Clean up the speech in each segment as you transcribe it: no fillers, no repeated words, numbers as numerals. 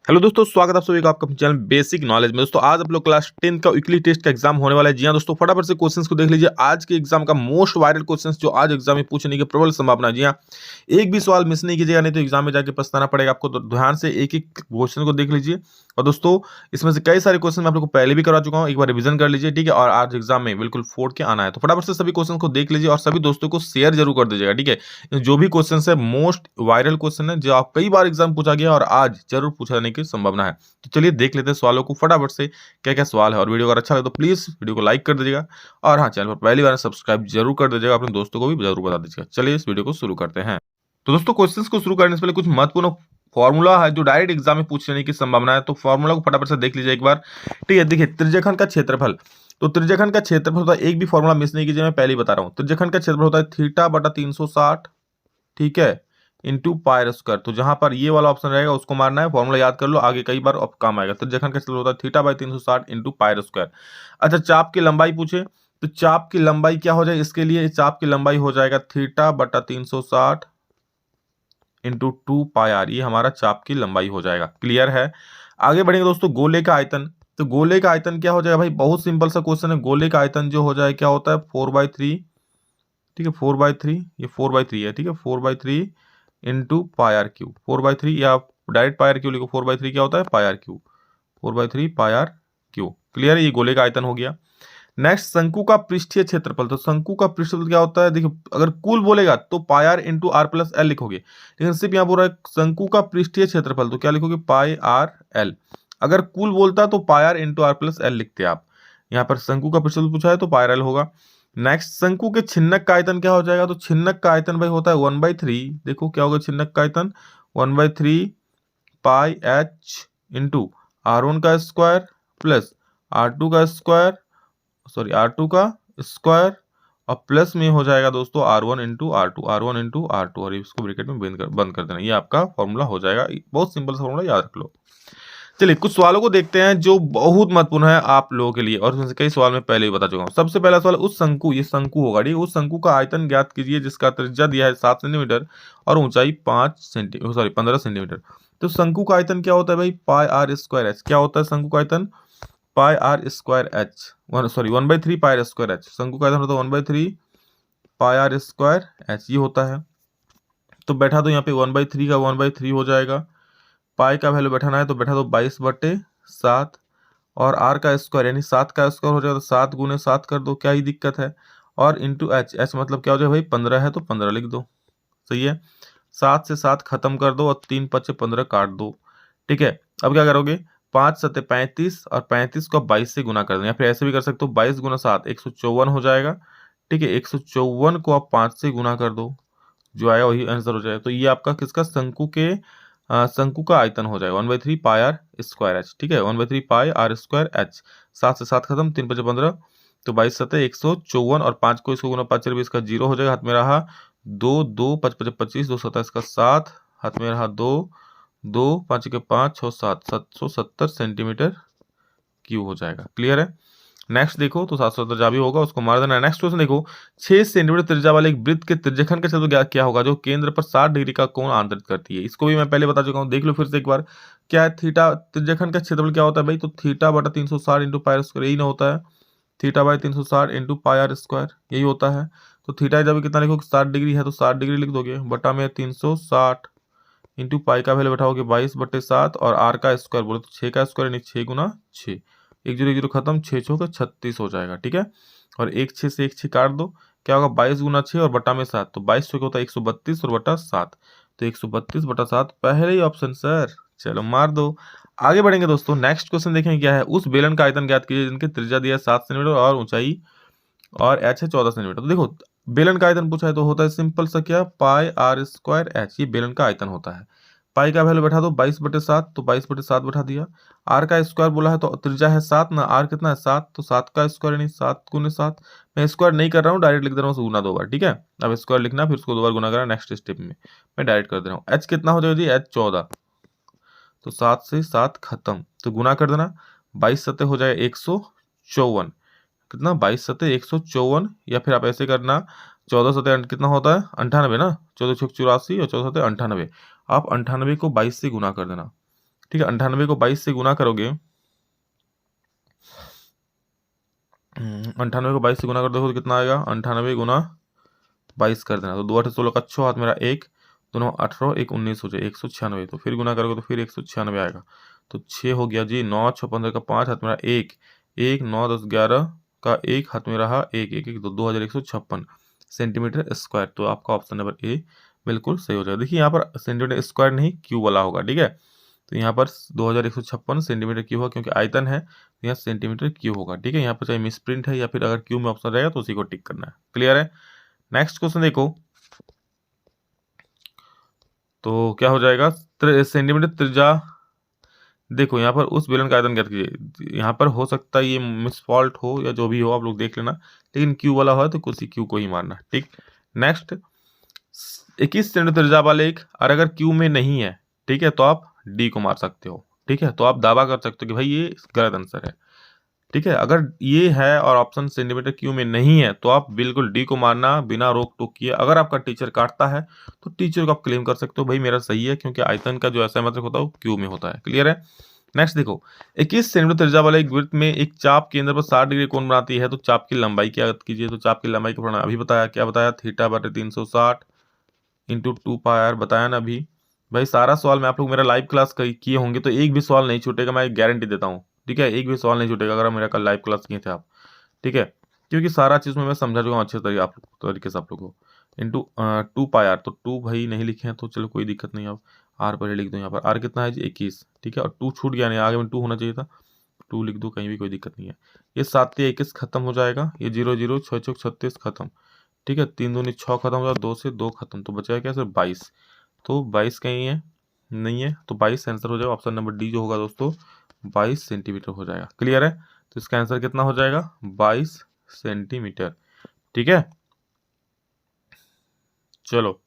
Hello दोस्तों, स्वागत है आप सभी का आपका अपने चैनल बेसिक नॉलेज में। दोस्तों आज आप लोग क्लास 10 का वीकली टेस्ट का एग्जाम होने वाला है। जी हाँ दोस्तों, फटाफट से क्वेश्चंस को देख लीजिए। आज के एग्जाम का मोस्ट वायरल क्वेश्चंस जो आज एग्जाम में पूछने की प्रबल संभावना है। जी हाँ, एक भी सवाल मिस नहीं कीजिएगा, नहीं तो एग्जाम में जाके पछताना पड़ेगा आपको। तो ध्यान से एक एक क्वेश्चन को देख लीजिए। और दोस्तों इसमें से कई सारे क्वेश्चन मैं आप लोग को पहले भी करा चुका हूँ, एक बार रिवीजन कर लीजिए, ठीक है। और आज एग्जाम में बिल्कुल फोड़ के आना है, तो फटाफट से सभी क्वेश्चन को देख लीजिए और सभी दोस्तों को शेयर जरूर कर दीजिएगा, ठीक है। जो भी क्वेश्चन है मोस्ट वायरल क्वेश्चन है, जो आप कई बार एग्जाम पूछा गया और आज जरूर पूछा जाने की संभावना है। तो चलिए देख लेते हैं सवालों को फटाफट से, क्या क्या सवाल है। और वीडियो अगर अच्छा लगे तो प्लीज वीडियो को लाइक कर दीजिएगा और हाँ, चैनल पर पहली बार सब्सक्राइब जरूर कर दीजिएगा, अपने दोस्तों को भी जरूर बता दीजिएगा। चलिए इस वीडियो को शुरू करते हैं। तो दोस्तों क्वेश्चंस को शुरू करने से पहले कुछ महत्वपूर्ण फॉर्मूला है जो डायरेक्ट एग्जाम में पूछने की संभावना है, तो फॉर्मूला को फटाफट से देख लीजिए एक बार, ठीक है। देखिए त्रिज्याखंड का क्षेत्रफल, तो त्रिज्याखंड का क्षेत्रफल होता है, एक भी फॉर्मूला मिस नहीं कीजिए, मैं पहले ही बता रहा हूँ। त्रिज्याखंड का क्षेत्रफल होता है थीटा बटा 360, ठीक है, इंटू पाई स्क्वायर। तो जहां पर ये वाला ऑप्शन रहेगा उसको मारना है, फॉर्मूला याद कर लो, आगे कई बार काम आएगा। त्रिज्याखंड का क्षेत्रफल होता है theta by 360 into pi square. अच्छा, चाप की लंबाई पूछे, तो चाप की लंबाई क्या हो जाए, इसके लिए चाप की लंबाई हो जाएगा थीटा बटा 360 इंटू 2 पाई आर, ये हमारा चाप की लंबाई हो जाएगा। क्लियर है। आगे बढ़ेंगे दोस्तों, गोले का आयतन, तो गोले का आयतन क्या हो जाएगा भाई, बहुत सिंपल सा क्वेश्चन है। गोले का आयतन जो हो जाए क्या होता है 4/3, ठीक है, 4/3, ये 4/3 है, ठीक है, 4/3 इंटू पाई आर क्यू, 4/3, या डायरेक्ट पाई आर क्यू लिखो, 4/3 क्या होता है pi r cube, 4/3 pi r cube. Clear है, ये गोले का आयतन हो गया। नेक्स्ट, शंकु का पृष्ठीय क्षेत्रफल, तो शंकु का पृष्ठफल क्या होता है, देखिए अगर कुल बोलेगा तो pi r into r plus L लिखोगे, लेकिन सिर्फ यहाँ बोल रहा है शंकु का पृष्ठीय क्षेत्रफल, तो क्या लिखोगे पाई आर एल। अगर कुल बोलता तो pi r into r plus L लिखते आप। यहाँ पर शंकु का पृष्ठफल पूछा है तो पाई आर एल होगा। नेक्स्ट, शंकु के छिन्नक का आयतन क्या हो जाएगा, तो छिन्नक का आयतन भाई होता है 1/3, देखो क्या होगा छिन्नक का आयतन 1/3 पाई एच इंटू R1 का स्क्वायर प्लस R2 का स्क्वायर, सॉरी R2 का स्क्वायर, और प्लस में हो जाएगा दोस्तों R1 इंटू R2, और इसको ब्रैकेट में बंद कर देना। ये आपका फॉर्मूला हो जाएगा, बहुत सिंपल सा फॉर्मूला, याद रख लो। चलिए कुछ सवालों को देखते हैं जो बहुत महत्वपूर्ण है आप लोगों के लिए, और उसमें से कई सवाल मैं पहले ही बता चुका हूँ। सबसे पहला सवाल, उस शंकु, ये शंकु होगा, ठीक है, उस शंकु का आयतन ज्ञात कीजिए जिसका त्रिज्या दिया है 7 सेंटीमीटर और ऊंचाई 15 सेंटीमीटर। तो शंकु का आयतन क्या होता है भाई, पाई आर स्क्वायर एच। क्या होता है शंकु का आयतन, pi r square h, 1/3 pi r square h. शंकु का आयतन होता है 1/3 पाई आर स्क्वायर एच, ये होता है। तो बैठा दो यहाँ पे 1/3 का 1/3 हो जाएगा, पाई का वैल्यू बैठाना है तो बैठा दो 22/7, और आर का स्क्वायर यानी 7 का स्क्वायर हो जाएगा, तो 7 गुने 7 कर दो, क्या ही दिक्कत है। और इंटू एच, एच मतलब क्या हो जाएगा भाई 15 है तो 15 लिख दो, सही है। 7 से 7 खत्म कर दो और 3×5 = 15 काट दो, ठीक है। अब क्या करोगे, 5×7 = 35 और 35 को 22 से गुना कर दो, या फिर ऐसे भी कर सकते हो 22 गुना 7 154 हो जाएगा, ठीक है। 154 को आप 5 से गुना कर दो, जो आया वही आंसर हो जाएगा। तो ये आपका किसका, शंकु के शंकु का आयतन हो जाएगा 1/3 पाई आर स्क्वायर एच, ठीक है, 1/3 पाई आर स्क्वायर एच। 7 से 7 खत्म, 3×5 = 15, तो 22×7 = 154, और 5 को इसको गुना 5×4 = 20 का 0 हो जाएगा। हाथ में रहा 2, 2 5×5 = 25, 2 7 का 7, हाथ में रहा 2, 2 5 के 5 6 7, 770 सेंटीमीटर क्यूब हो जाएगा। क्लियर है। नेक्स्ट देखो, तो 770 जा भी होगा, उसको मार देना। नेक्स्ट क्वेश्चन देखो, 6 सेंटीमीटर त्रिज्या वाले एक वृत्त के त्रिज्याखंड का क्षेत्रफल क्या होगा जो केंद्र पर 60 डिग्री का कोण आंतरित करती है। इसको भी मैं पहले बता चुका हूँ, देख लो फिर से एक बार। क्या है थीटा, त्रिज्याखंड का क्षेत्रफल क्या होता है भाई, तो थीटा बटा 360 इंटू पाई आर स्क्वायर, यही ना होता है, theta by 360 into pi r square, यही होता है। तो थीटा जब कितना लिखोगे 60 डिग्री है तो 60 डिग्री लिख दोगे, बटा में 360 इंटू पाई का वैल्यू बैठाओगे 22/7, और आर का स्क्वायर बोले तो 6 का स्क्वायर यानी 6 गुना 6, 1 0 1 0 खत्म, 6 6 का 36 हो जाएगा, ठीक है। और 1 6 से 1 6 काट दो, क्या होगा 22 गुना 6 और बटा में 7, तो 22 6 होता है 132 और बटा 7, तो 132/7 पहले ही ऑप्शन सर। चलो मार दो। आगे बढ़ेंगे दोस्तों, नेक्स्ट क्वेश्चन देखेंगे क्या है। उस बेलन का आयतन ज्ञात कीजिए जिनकी त्रिज्या दिया है 7 सेंटीमीटर और ऊंचाई और एच है 14 सेंटीमीटर। तो देखो बेलन का आयतन पूछा है तो होता है सिंपल सा क्या, पाई आर स्क्वायर एच, ये बेलन का आयतन होता है। पाई का वैल्यू बैठा दो 22/7, तो 22/7 बैठा दिया। आर का स्क्वायर बोला है तो त्रिज्या है 7 ना, आर कितना है 7, तो 7 का स्क्वायर यानी 7 गुने 7। मैं स्क्वायर नहीं कर रहा हूँ, डायरेक्ट लिख दे रहा हूँ गुना 2 बार, ठीक है। अब स्क्वायर लिखना फिर उसको 2 बार गुना करना, नेक्स्ट स्टेप में मैं डायरेक्ट कर दे रहा हूँ। एच कितना हो जाएगा जी, एच 14, तो 7 से 7 खत्म, तो गुना कर देना, 22 7 हो जाए 154, कितना 22 7 154, या फिर आप ऐसे करना 14 7 कितना होता है 98 ना, 14 6 84 और 14 7 98, आप 98 को 22 से गुना कर देना, ठीक है, 98 को 22 से गुना करोगे, 98 को 22 से गुना कर दो तो कितना आएगा, 98 गुना 22 कर देना, तो 2 8 16 का 6 हाथ मेरा 1, दोनों 18 1 19 हो जाए 196, तो फिर गुना करोगे तो फिर 196 आएगा, तो 6 हो गया जी, 9 6 15 का 5 हाथ मेरा 1 1 9 10 11 का 1 हाथ में रहा 1 1 1 तो 2156 सेंटीमीटर स्क्वायर। तो आपका ऑप्शन नंबर ए बिल्कुल सही हो जाएगा। देखिए यहाँ पर सेंटीमीटर स्क्वायर नहीं क्यूब वाला होगा, ठीक है, तो यहाँ पर 2156 सेंटीमीटर क्यूब होगा, क्योंकि आयतन है तो यहाँ सेंटीमीटर क्यूब होगा, ठीक है। यहाँ पर चाहे मिस प्रिंट है या फिर अगर क्यूब में ऑप्शन रहेगा तो उसी को टिक करना है। क्लियर है। नेक्स्ट क्वेश्चन देखो, तो क्या हो जाएगा, सेंटीमीटर त्रिज्या। देखो यहाँ पर उस बेलन का आयतन ज्ञात कीजिए। यहाँ पर हो सकता है ये मिस फॉल्ट हो या जो भी हो, आप लोग देख लेना, लेकिन क्यू वाला हो तो कुछ क्यू को ही मारना, ठीक। नेक्स्ट, 21 सेंटीमीटर त्रिज्या वाले एक, और अगर क्यू में नहीं है, ठीक है, तो आप डी को मार सकते हो, ठीक है, तो आप दावा कर सकते हो कि भाई ये गलत आंसर है, ठीक है। अगर ये है और ऑप्शन सेंटीमीटर क्यू में नहीं है तो आप बिल्कुल डी को मारना बिना रोक टोक किए। अगर आपका टीचर काटता है तो टीचर को आप क्लेम कर सकते हो भाई मेरा सही है, क्योंकि आयतन का जो ऐसा मतलब होता है वो क्यू में होता है। क्लियर है। नेक्स्ट देखो, 21 सेंटीमीटर त्रिज्या वाले एक वृत्त में एक चाप केंद्र पर 60 डिग्री कोण बनाती है, तो चाप की लंबाई क्या कीजिए। तो चाप की लंबाई का प्रमाण अभी बताया, क्या बताया, थीटा बटे 360 इंटू 2 पाई आर बताया ना अभी। भाई सारा सवाल में आप लोग मेरा लाइव क्लास किए होंगे तो एक भी सवाल नहीं छूटेगा, मैं गारंटी देता हूँ, ठीक है, एक भी सवाल नहीं छूटेगा अगर मेरा कल लाइव क्लास किए थे आप, ठीक है, क्योंकि सारा चीज़ में मैं समझा चुका हूँ अच्छे तरीके से आप लोग को। इंटू 2 पाई आर, तो 2 भाई नहीं लिखे हैं तो चलो कोई दिक्कत नहीं, आप आर पर लिख दो। यहाँ पर आर कितना है जी 21, ठीक है, और 2 छूट गया नहीं, आगे में 2 होना चाहिए था, 2 लिख दो कहीं भी, कोई दिक्कत नहीं है। ये 7 या 21 खत्म हो जाएगा, ये 0 0 6 6 36 खत्म, ठीक है, 3 दूनी 6 खत्म हो जाएगा, 2 से 2 खत्म, तो बचेगा क्या सर 22, तो 22 कहीं है नहीं है, तो 22 आंसर हो जाएगा। ऑप्शन नंबर डी जो होगा दोस्तों 22 सेंटीमीटर हो जाएगा। क्लियर है। तो इसका आंसर कितना हो जाएगा 22 सेंटीमीटर, ठीक है। चलो,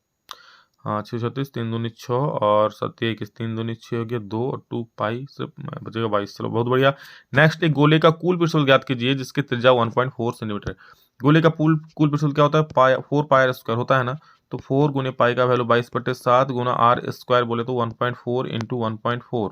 हाँ 6 36 3 दूनी 6 और 7 21 3 दूनी 6 हो गया 2 और 2 पाई से बचेगा 22। चलो बहुत बढ़िया। नेक्स्ट, एक गोले का कुल पृष्ठफल ज्ञात कीजिए जिसकी त्रिज्या 1.4 सेंटीमीटर। गोले का कुल पृष्ठफल क्या होता है, पाई 4 पाई आर स्क्वायर होता है ना, तो 4 गुने पाई का वैल्यू 22/7 गुना आर स्क्वायर बोले तो 1.4 इंटू 1.4,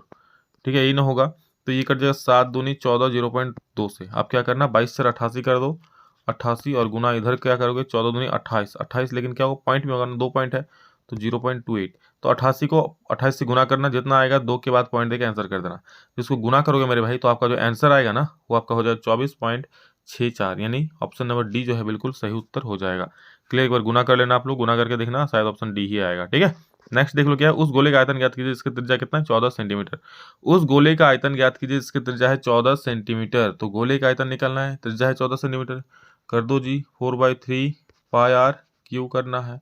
ठीक है, यही ना होगा, तो ये कट जाएगा 7 दूनी 14 0.2 से। आप क्या करना 22 से 88 कर दो, 88 और गुना इधर क्या करोगे 14 दूनी 28 28, लेकिन क्या होगा पॉइंट में होगा ना, 2 पॉइंट है तो 0.28, तो 88 को 28 से गुना करना, जितना आएगा 2 के बाद पॉइंट देके आंसर कर देना। जिसको गुना करोगे मेरे भाई तो आपका जो आंसर आएगा ना वो आपका हो जाएगा 24.64, यानी ऑप्शन नंबर डी जो है बिल्कुल सही उत्तर हो जाएगा। क्लियर, एक बार गुना कर लेना आप लोग, गुना करके देखना शायद ऑप्शन डी ही आएगा, ठीक है। नेक्स्ट देख लो क्या है, उस गोले का आयतन ज्ञात कीजिए जिसकी त्रिज्या कितना है 14 सेंटीमीटर। उस गोले का आयतन ज्ञात कीजिए जिसकी त्रिज्या है 14 सेंटीमीटर। तो गोले का आयतन निकालना है, त्रिज्या है 14 सेंटीमीटर, कर दो जी 4/3 पाई आर क्यू करना है,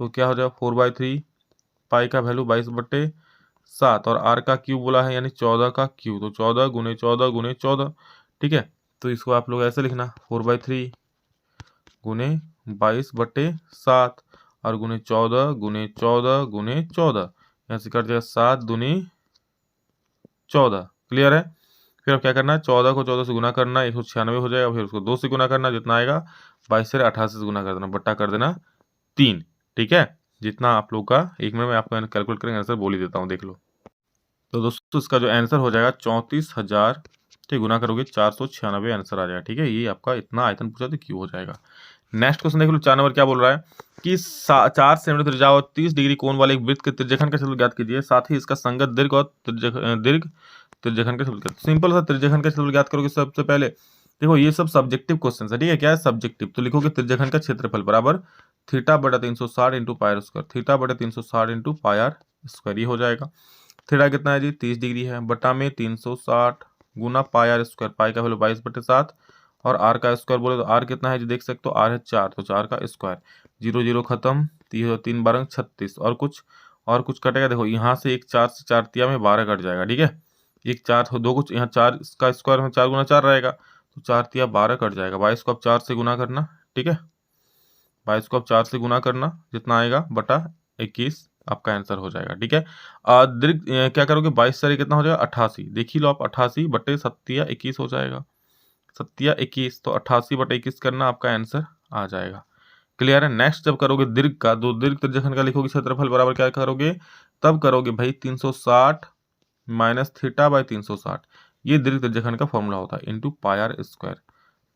तो क्या हो जाएगा 4/3 पाई का वैल्यू 22/7 और आर का क्यूब बोला है यानी 14 का क्यूब, तो 14 गुने 14 गुने 14, ठीक है। तो इसको आप लोग ऐसे लिखना 4/3 गुने 22/7 और गुने 14 गुने 14 गुने 14, यहाँ से कट जाएगा 7 दूनी 14। क्लियर है। फिर अब क्या करना है 14 को 14 से गुना करना 196 हो जाएगा, फिर उसको 2 से गुना करना, जितना आएगा 22 से 88 से गुना कर देना, बट्टा कर देना 3, ठीक है। जितना आप लोग का 1 मिनट में आपको कैलकुलेट करेंगे आंसर बोल ही देता हूँ, देख लो। तो दोस्तों इसका जो आंसर हो जाएगा 34,000, ठीक, गुना करोगे 496 आंसर आ जाएगा, ठीक है। ये आपका इतना आयतन पूछा तो क्यों हो जाएगा। नेक्स्ट क्वेश्चन देख लो, 4 नंबर क्या बोल रहा है कि 4 सेंटीमीटर त्रिज्या और 30 डिग्री कोण वाले एक वृत्त के त्रिज्याखंड का क्षेत्रफल ज्ञात कीजिए, साथ ही इसका संगत दीर्घ और दीर्घ त्रिज्याखंड का क्षेत्रफल। सिंपल सा त्रिज्याखंड का क्षेत्रफल ज्ञात करोगे। सबसे पहले देखो ये सब सब्जेक्टिव क्वेश्चन है, ठीक है, क्या है सब्जेक्टिव, तो लिखोगे त्रिज्याखंड का क्षेत्रफल बराबर थीटा बटा 360 into pi r square, theta बटा 360 इंटू पाई आर स्क्वायर, ये हो जाएगा। थीटा कितना है जी 30 डिग्री है, बटा में 360 गुना पाई आर स्क्वायर, पाई का वैल्यू 22/7 और आर का स्क्वायर बोले तो आर कितना है जी देख सकते हो, आर है 4, तो 4 का स्क्वायर, 0 0 खत्म, 3 12 36 और कुछ कटेगा। देखो यहाँ से एक 4 से 4 तिया में 12 कट जाएगा, ठीक है, एक 4 तो 2 कुछ यहाँ 4 का स्क्वायर में 4 गुना 4 रहेगा, तो 4 तिया 12 कट जाएगा। 22 को आप 4 से गुना करना, ठीक है, 22 को आप 4 से गुना करना, जितना आएगा बटा 21 आपका आंसर हो जाएगा, ठीक है। दीर्घ क्या करोगे 22 से कितना हो जाएगा 88, देख ही लो आप 88 बटे 7 21 हो जाएगा, 7 21, तो 88 बटे 21 करना, आपका आंसर आ जाएगा। क्लियर है। नेक्स्ट जब करोगे दीर्घ का, दो दीर्घ त्रिज्याखंड का लिखोगे क्षेत्रफल बराबर क्या करोगे, तब करोगे भाई 360 माइनस थीटा बाई 360, ये दीर्घ त्रिज्यखंड का फॉर्मूला होता है, इंटू पाई आर स्क्वायर।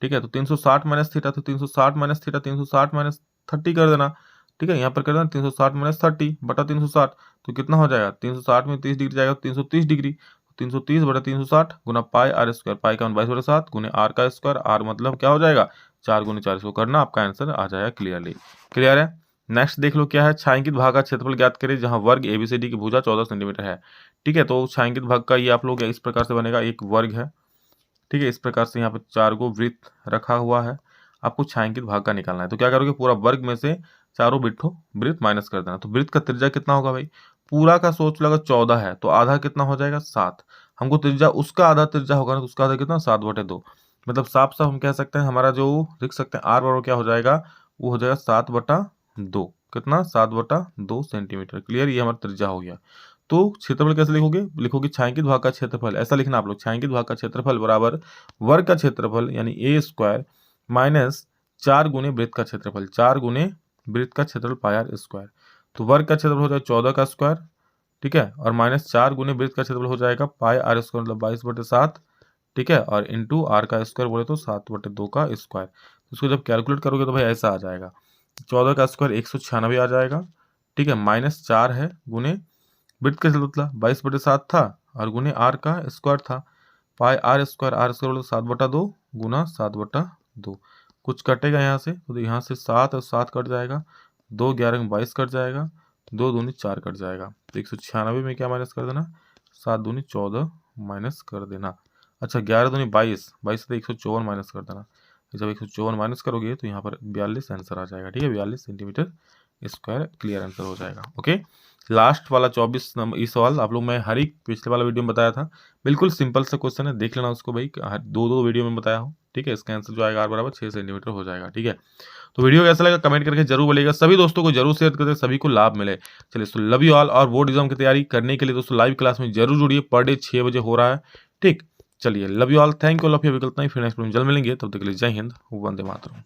ठीक है, तो 360 माइनस थीटा, तो 360 माइनस थीटा 360 माइनस 30 कर देना। ठीक है, यहाँ पर कर देना 360 माइनस 30 बटा 360, तो कितना हो जाएगा, 360 में 30 डिग्री जाएगा, 330 डिग्री, 330 बटा 360 गुना पाई आर स्क्वायर, पाई का 22/7 गुने आर का स्क्वायर, आर मतलब क्या हो जाएगा 4 गुने 4, इसको करना, आपका आंसर आ जाएगा क्लियरली। क्लियर है। नेक्स्ट देख लो क्या है, छायांकित भाग का क्षेत्रफल ज्ञात करें जहां वर्ग एबीसीडी की भुजा 14 सेंटीमीटर है। ठीक है, तो छायांकित भाग का ये आप लोग इस प्रकार से बनेगा, एक वर्ग है। ठीक है, इस प्रकार से यहाँ पे 4 गो वृत्त रखा हुआ है, आपको छायांकित भाग का निकालना है। तो क्या करोगे, पूरा वर्ग में से चारों बिट्ठो वृत्त माइनस कर देना। तो वृत्त का त्रिज्या कितना होगा भाई, पूरा का सोच लगा 14 है, तो आधा कितना हो जाएगा 7। हमको त्रिज्या उसका आधा त्रिज्या होगा ना, तो उसका आधा कितना 7/2, मतलब साफ साफ हम कह सकते हैं हमारा जो लिख सकते हैं आर बराबर क्या हो जाएगा, वो हो जाएगा 7/2, कितना 7/2 सेंटीमीटर। क्लियर, ये हमारा त्रिज्या हो गया। तो क्षेत्रफल कैसे लिखोगे, लिखोगे छायांकित भाग का क्षेत्रफल, ऐसा लिखना आप लोग, छायांकित भाग का क्षेत्रफल बराबर वर्ग का क्षेत्रफल यानी ए स्क्वायर माइनस 4 गुने वृत्त का क्षेत्रफल, 4 गुने वृत्त का क्षेत्रफल पाई आर स्क्वायर। तो वर्ग का क्षेत्रफल हो जाएगा 14 का स्क्वायर, ठीक है, और माइनस 4 गुने वृत्त का क्षेत्रफल हो जाएगा पाई आर स्क्वायर मतलब 22/7, ठीक है, और इंटू आर का स्क्वायर बोले तो 7/2 का स्क्वायर। इसको जब कैलकुलेट करोगे तो भाई ऐसा आ जाएगा, 14 का स्क्वायर 196 आ जाएगा, ठीक है, माइनस 4 है गुने वृत्त का क्षेत्रफल 22/7 था और गुने आर का स्क्वायर था, पाई आर स्क्वायर बोले 7/2 गुना 7/2, कुछ कटेगा यहाँ से, तो यहाँ से 7 और 7 कट जाएगा, 2 11 में 22 कट जाएगा, 2 दूनी 4 कट जाएगा, तो 196 में क्या माइनस कर देना, 7 दूनी 14 माइनस कर देना। अच्छा 11 दूनी 22, 22 से 154 माइनस कर देना, जब 154 माइनस करोगे तो यहाँ पर 42 आंसर आ जाएगा। ठीक है, 42 सेंटीमीटर स्क्वायर क्लियर आंसर हो जाएगा। ओके, लास्ट वाला 24 नंबर, इस सवाल आप लोग मैं हर एक पिछले वाला वीडियो में बताया था, बिल्कुल सिंपल सा क्वेश्चन है, देख लेना उसको भाई, दो वीडियो में बताया हूँ। ठीक है, इसका आंसर जो आएगा आर बराबर 6 सेंटीमीटर हो जाएगा। ठीक है, तो वीडियो कैसा लगा कमेंट करके जरूर बोलिएगा, सभी दोस्तों को जरूर शेयर करते, सभी को लाभ मिले। चलिए, तो लव यू ऑल, और बोर्ड एग्जाम की तैयारी करने के लिए दोस्तों लाइव क्लास में जरूर जुड़िए, पर डे 6 बजे हो रहा है। ठीक, चलिए love you all, thank you all of you, विकल्प नहीं, फिर नेक्स्ट जल्द मिलेंगे, तब तक के लिए जय हिंद, वंदे मातरम।